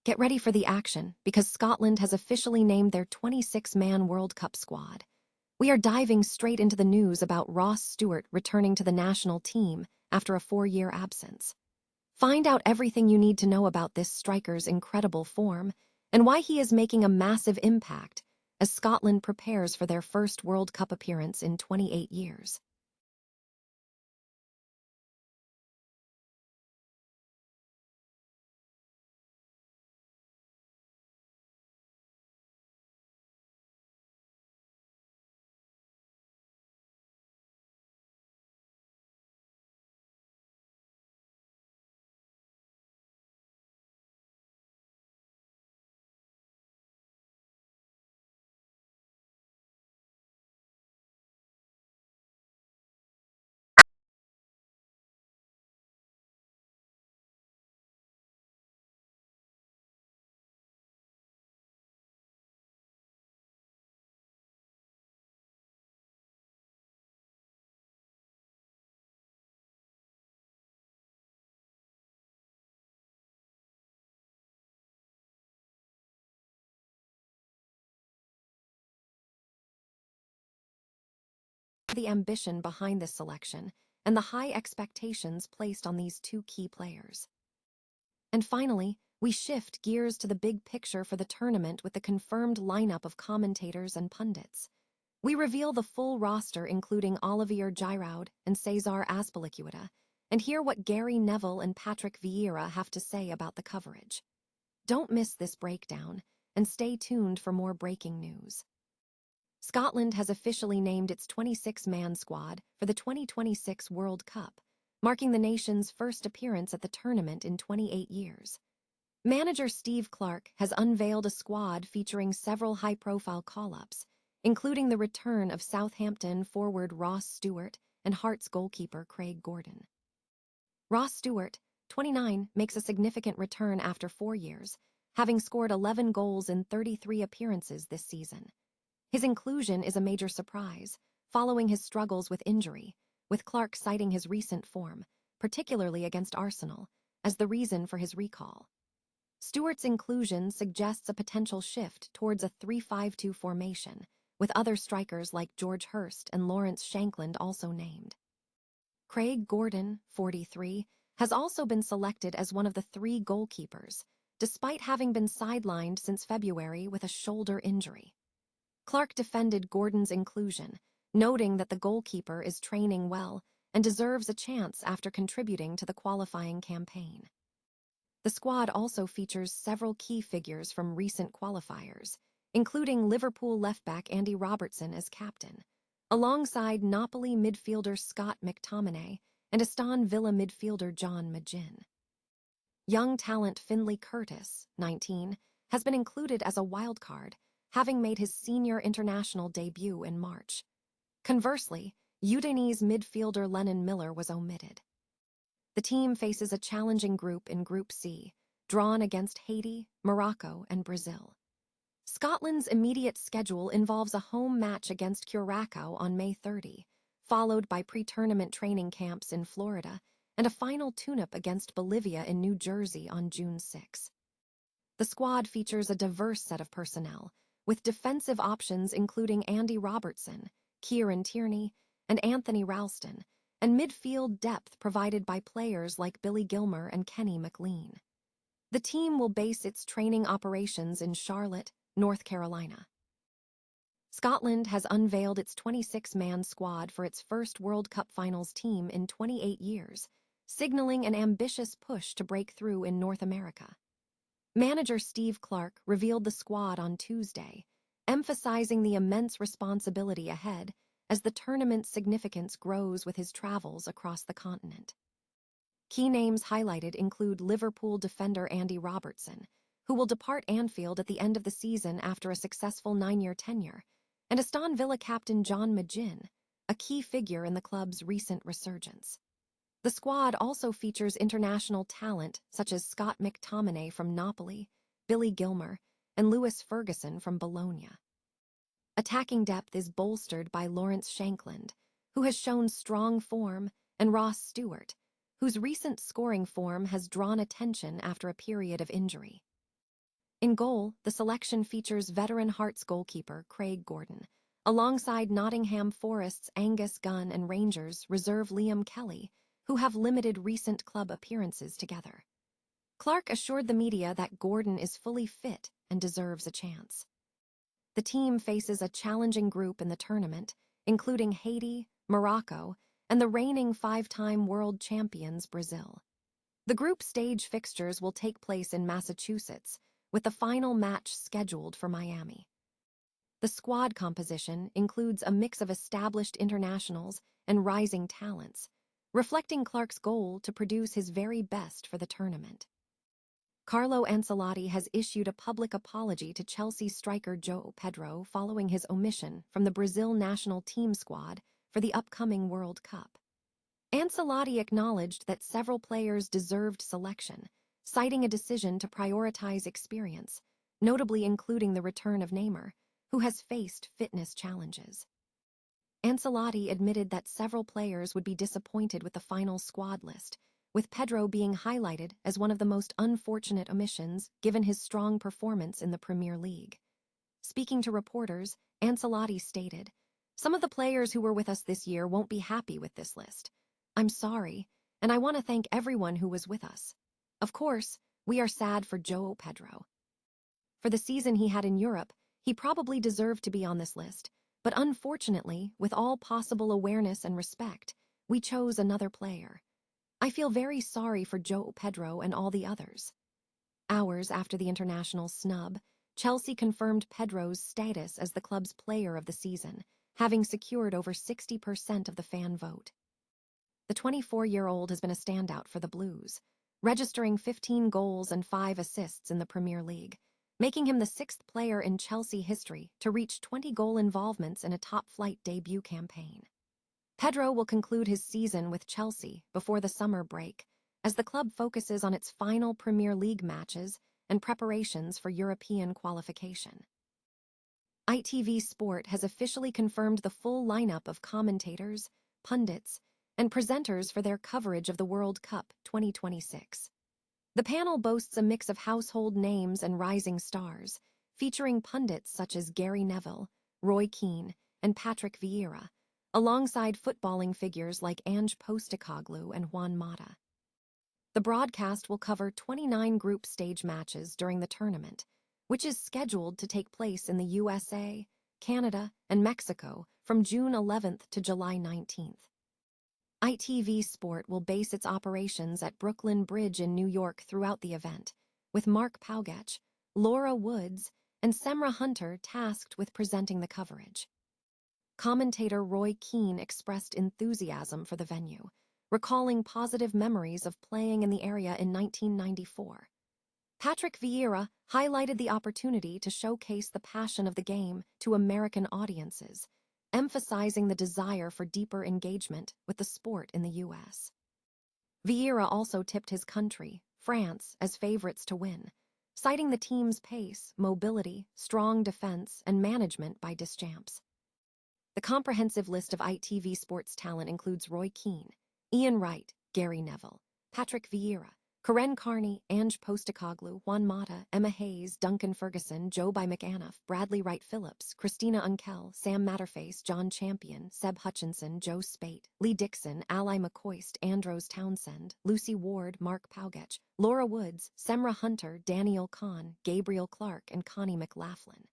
Get ready for the action, because Scotland has officially named their 26-man World Cup squad. We are diving straight into the news about Ross Stewart returning to the national team after a 4-year absence. Find out everything you need to know about this striker's incredible form and why he is making a massive impact as Scotland prepares for their first World Cup appearance in 28 years. The ambition behind this selection and the high expectations placed on these two key players. And finally, we shift gears to the big picture for the tournament with the confirmed lineup of commentators and pundits. We reveal the full roster including Olivier Giroud and Cesar Azpilicueta, and hear what Gary Neville and Patrick Vieira have to say about the coverage. Don't miss this breakdown, and stay tuned for more breaking news. Scotland has officially named its 26-man squad for the 2026 World Cup, marking the nation's first appearance at the tournament in 28 years. Manager Steve Clarke has unveiled a squad featuring several high-profile call-ups, including the return of Southampton forward Ross Stewart and Hearts goalkeeper Craig Gordon. Ross Stewart, 29, makes a significant return after 4 years, having scored 11 goals in 33 appearances this season. His inclusion is a major surprise, following his struggles with injury, with Clarke citing his recent form, particularly against Arsenal, as the reason for his recall. Stewart's inclusion suggests a potential shift towards a 3-5-2 formation, with other strikers like George Hurst and Lawrence Shankland also named. Craig Gordon, 43, has also been selected as one of the 3 goalkeepers, despite having been sidelined since February with a shoulder injury. Clarke defended Gordon's inclusion, noting that the goalkeeper is training well and deserves a chance after contributing to the qualifying campaign. The squad also features several key figures from recent qualifiers, including Liverpool left-back Andy Robertson as captain, alongside Napoli midfielder Scott McTominay and Aston Villa midfielder John McGinn. Young talent Finlay Curtis, 19, has been included as a wildcard, having made his senior international debut in March. Conversely, Udinese midfielder Lennon Miller was omitted. The team faces a challenging group in Group C, drawn against Haiti, Morocco, and Brazil. Scotland's immediate schedule involves a home match against Curacao on May 30, followed by pre-tournament training camps in Florida, and a final tune-up against Bolivia in New Jersey on June 6. The squad features a diverse set of personnel, with defensive options including Andy Robertson, Kieran Tierney, and Anthony Ralston, and midfield depth provided by players like Billy Gilmour and Kenny McLean. The team will base its training operations in Charlotte, North Carolina. Scotland has unveiled its 26-man squad for its first World Cup Finals team in 28 years, signaling an ambitious push to break through in North America. Manager Steve Clarke revealed the squad on Tuesday, emphasizing the immense responsibility ahead as the tournament's significance grows with his travels across the continent. Key names highlighted include Liverpool defender Andy Robertson, who will depart Anfield at the end of the season after a successful 9-year tenure, and Aston Villa captain John McGinn, a key figure in the club's recent resurgence. The squad also features international talent such as Scott McTominay from Napoli, Billy Gilmour, and Lewis Ferguson from Bologna. Attacking depth is bolstered by Lawrence Shankland, who has shown strong form, and Ross Stewart, whose recent scoring form has drawn attention after a period of injury. In goal, the selection features veteran Hearts goalkeeper Craig Gordon, alongside Nottingham Forest's Angus Gunn and Rangers reserve Liam Kelly, who have limited recent club appearances together. Clark assured the media that Gordon is fully fit and deserves a chance. The team faces a challenging group in the tournament, including Haiti, Morocco, and the reigning five-time world champions Brazil. The group stage fixtures will take place in Massachusetts, with the final match scheduled for Miami. The squad composition includes a mix of established internationals and rising talents, reflecting Clark's goal to produce his very best for the tournament. Carlo Ancelotti has issued a public apology to Chelsea striker João Pedro following his omission from the Brazil national team squad for the upcoming World Cup. Ancelotti acknowledged that several players deserved selection, citing a decision to prioritize experience, notably including the return of Neymar, who has faced fitness challenges. Ancelotti admitted that several players would be disappointed with the final squad list, with Pedro being highlighted as one of the most unfortunate omissions given his strong performance in the Premier League. Speaking to reporters, Ancelotti stated, "Some of the players who were with us this year won't be happy with this list. I'm sorry, and I want to thank everyone who was with us. Of course, we are sad for João Pedro. For the season he had in Europe, he probably deserved to be on this list, but unfortunately, with all possible awareness and respect, we chose another player. I feel very sorry for João Pedro and all the others." Hours after the international snub, Chelsea confirmed Pedro's status as the club's player of the season, having secured over 60% of the fan vote. The 24-year-old has been a standout for the Blues, registering 15 goals and 5 assists in the Premier League, making him the 6th player in Chelsea history to reach 20 goal involvements in a top-flight debut campaign. Pedro will conclude his season with Chelsea before the summer break, as the club focuses on its final Premier League matches and preparations for European qualification. ITV Sport has officially confirmed the full lineup of commentators, pundits, and presenters for their coverage of the World Cup 2026. The panel boasts a mix of household names and rising stars, featuring pundits such as Gary Neville, Roy Keane, and Patrick Vieira, alongside footballing figures like Ange Postecoglou and Juan Mata. The broadcast will cover 29 group stage matches during the tournament, which is scheduled to take place in the USA, Canada, and Mexico from June 11th to July 19th. ITV Sport will base its operations at Brooklyn Bridge in New York throughout the event, with Mark Paugach, Laura Woods, and Semra Hunter tasked with presenting the coverage. Commentator Roy Keane expressed enthusiasm for the venue, recalling positive memories of playing in the area in 1994. Patrick Vieira highlighted the opportunity to showcase the passion of the game to American audiences, emphasizing the desire for deeper engagement with the sport in the U.S. Vieira also tipped his country, France, as favorites to win, citing the team's pace, mobility, strong defense, and management by Deschamps. The comprehensive list of ITV Sports talent includes Roy Keane, Ian Wright, Gary Neville, Patrick Vieira, Karen Carney, Ange Postecoglou, Juan Mata, Emma Hayes, Duncan Ferguson, Joe by McAnuff, Bradley Wright-Phillips, Christina Unkel, Sam Matterface, John Champion, Seb Hutchinson, Joe Spate, Lee Dixon, Ally McCoist, Andros Townsend, Lucy Ward, Mark Paugach, Laura Woods, Semra Hunter, Daniel Kahn, Gabriel Clark, and Connie McLaughlin.